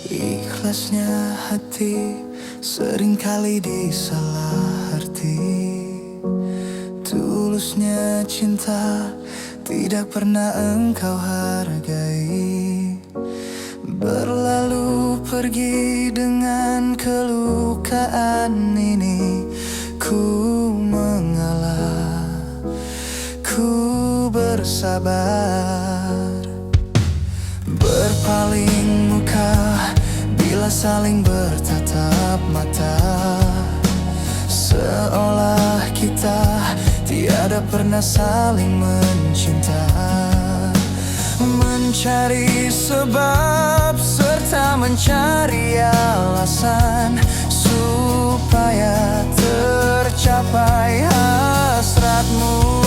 Ikhlasnya hati seringkali disalah arti. Tulusnya cinta tidak pernah engkau hargai. Berlalu pergi dengan kelukaan ini. Ku mengalah, ku bersabar. Berpaling muka bila saling bertatap mata, seolah kita tiada pernah saling mencinta. Mencari sebab serta mencari alasan supaya tercapai hasratmu.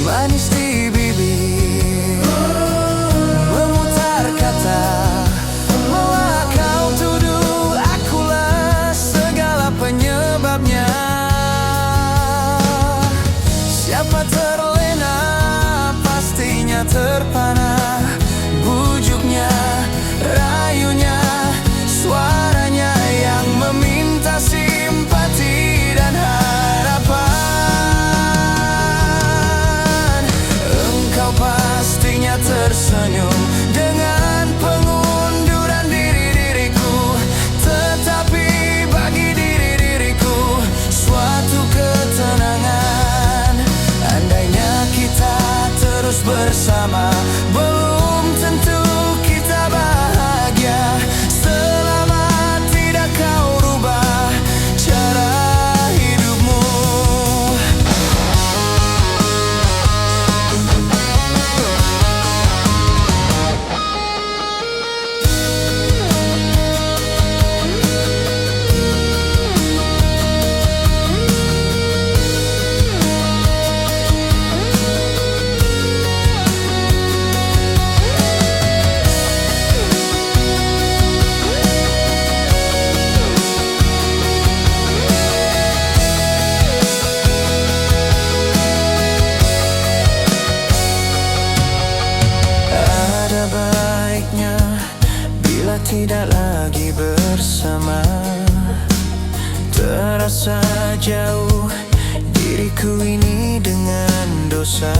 Manis di bibir, memutar kata, malah kau tuduh akulah segala penyebabnya. Siapa terlena pastinya terpana. Bujuknya, rayunya, suaranya yang meminta simpati dan harapan. Engkau pastinya tersenyum dengan pengunduran diriku, tetapi bagi diriku suatu ketenangan. Andainya kita terus bersama, belum tentu kita bahagia. Selama tidak kau rubah cara hidupmu. Baiknya bila tidak lagi bersama, terasa jauh diriku ini dengan dosa.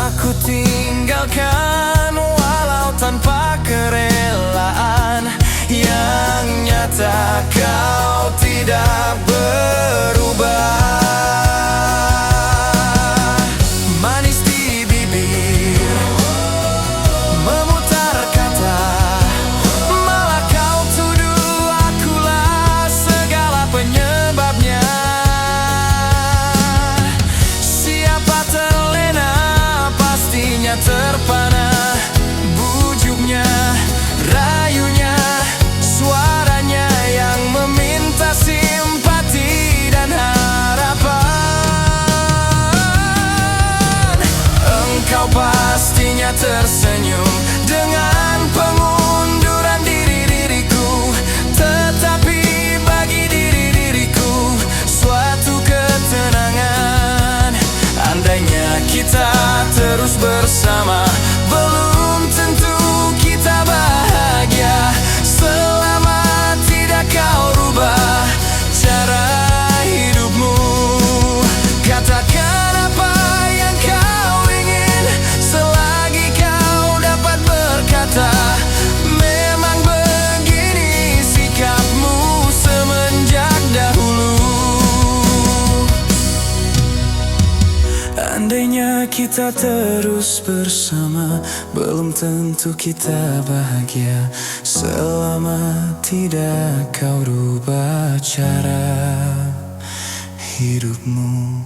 Aku tinggalkan walau tanpa kerelaan, yang nyata kau tidak berubah. Terpana, bujuknya, rayunya, suaranya yang meminta simpati dan harapan. Engkau pastinya tersenyum dengan pengunduran diriku, tetapi bagi diriku suatu ketenangan. Andainya kita terus bersama, belum tentu kita bahagia. Selama tidak kau rubah cara hidupmu. Katakan apa yang kau ingin selagi kau dapat berkata. Memang begini sikapmu semenjak dahulu. Andainya kita terus bersama, belum tentu kita bahagia. Selama tidak kau rubah cara hidupmu.